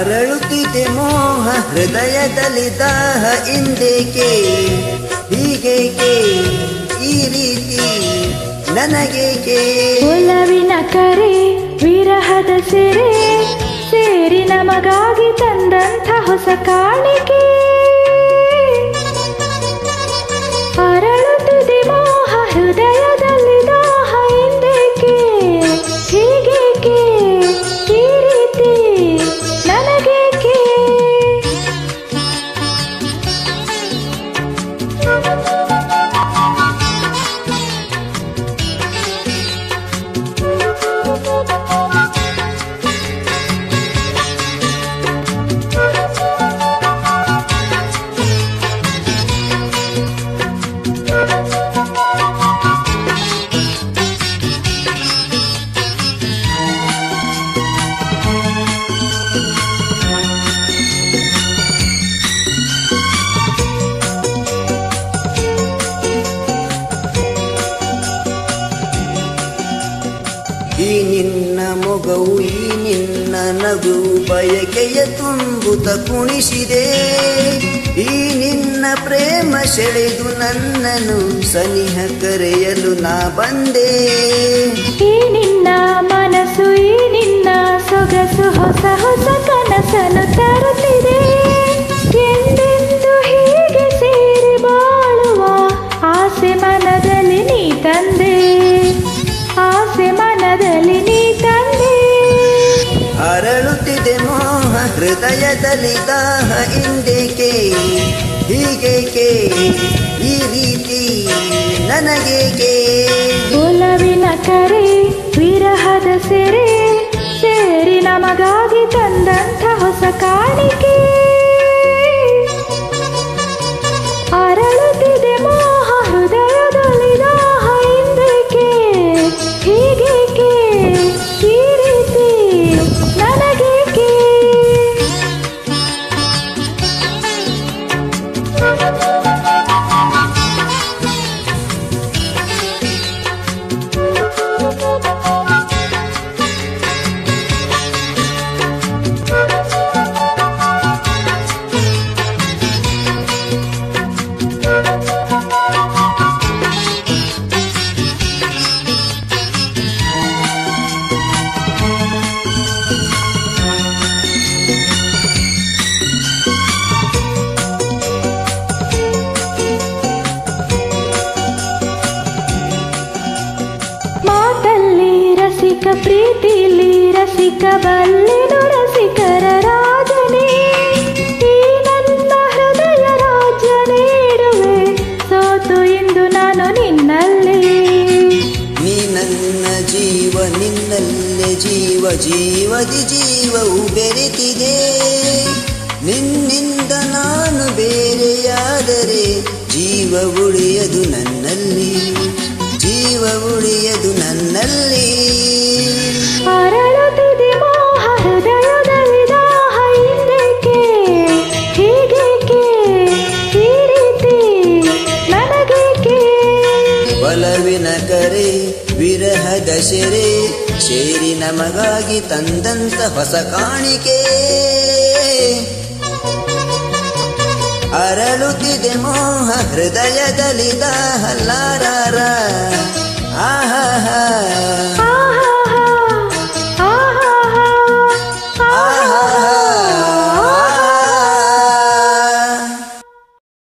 ಅರಳುತ್ತಿದೆ ಮೋಹ ಹೃದಯದಲ್ಲಿ ದಾಹ ಇಂದೇಕೆ ಹೀಗೇಕೆ ಈ ರೀತಿ ನನಗೇಕೆ ಒಲವಿನ ಕರೆ ವಿರಹದ ಸೆರೆ ಸೇರಿ ನಮಗಾಗಿ ತಂದಂಥ ಹೊಸ ಕಾಣಿಕೆ ಅರಳುತ್ತಿದೆ ಮೋಹ ಹೃದಯದಲ್ಲಿ ದಾಹ ಇಂದೇಕೆ ಹೀಗೇಕೆ ಈ ರೀತಿ ನನಗೇಕೆ ಈ ನಿನ್ನ ಮೊಗವು ಈ ನಿನ್ನ ನಗು ಬಯಕೆಯ ತುಂಬುತ ಕುಣಿಸಿದೆ ಈ ನಿನ್ನ ಪ್ರೇಮ ಸೆಳೆದು ನನ್ನನ್ನು ಸನಿಹ ಕರೆಯಲು ನಾ ಬಂದೆ ಈ ನಿನ್ನ ಮನಸ್ಸು ಈ ನಿನ್ನ ಸೊಗಸು ಹೊಸ ಹೊಸ ಕನಸನ್ನು ತರುತ್ತಿದೆ ಎಂದೆಂದು ಹೀಗೆ ಸೇರಿ ಬಾಳುವ ಆಸೆ ಮನದಲ್ಲಿ ನೀ ತಂದೆ ಆಸೆ ಮನದಲ್ಲಿ ನೀ ತಂದೆ ಅರಳುತ್ತಿದೆ ಮೋಹ ಹೃದಯದಲ್ಲಿ ದಾಹ ಇಂದೇಕೆ ಹೀಗೇಕೆ ಈ ರೀತಿ ನನಗೇಕೆ ಒಲವಿನ ಕರೆ ವಿರಹದ ಸೆರೆ ಸೇರಿ ನಮಗಾಗಿ ತಂದಂಥ ಹೊಸ ಕಾಣಿಕೆ ಅರಳುತ್ತಿದೆ ಮೋಹ ಹೃದಯದಲ್ಲಿ ದಾಹ ಇಂದೇಕೆ ಹೀಗೇಕೆ ಈ ರೀತಿ ನನಗೇಕೆ ರಸಿಕ ಪ್ರೀತಿಲಿ ರಸಿಕ ಬಲ್ಲೆನು ರಸಿಕರ ರಾಜನೇ ಈ ನನ್ನ ಹೃದಯ ರಾಜ್ಯ ನೀಡುವೆ ಸೋತು ಇಂದು ನಾನು ನಿನ್ನಲ್ಲಿ ನೀ ನನ್ನ ಜೀವ ನಿನ್ನಲ್ಲೇ ಜೀವ ಜೀವದಿ ಜೀವವು ಬೆರೆತಿದೆ ನಿನ್ನಿಂದ ನಾನು ಬೇರೆಯಾದರೆ ಜೀವ ಉಳಿಯದು ನನ್ನಲ್ಲಿ ಜೀವ ಉಳಿಯದು ನನ್ನಲ್ಲಿ ಅರಳುತ್ತಿದೆ ಮೋಹ ಹೃದಯದಲ್ಲಿ ದಾಹ ಇಂದೇಕೆ ಹೀಗೇಕೆ ಈ ರೀತಿ ನನಗೇಕೆ ಒಲವಿನ ಕರೆ ವಿರಹದ ಸೆರೆ ಸೇರಿ ನಮಗಾಗಿ ತಂದಂತ ಹೊಸ ಕಾಣಿಕೆ ಅರಳುತ್ತಿದೆ ಮೋಹ ಹೃದಯದಲ್ಲಿ ದಾಹ ಲಾರಾರ ಆಹಾ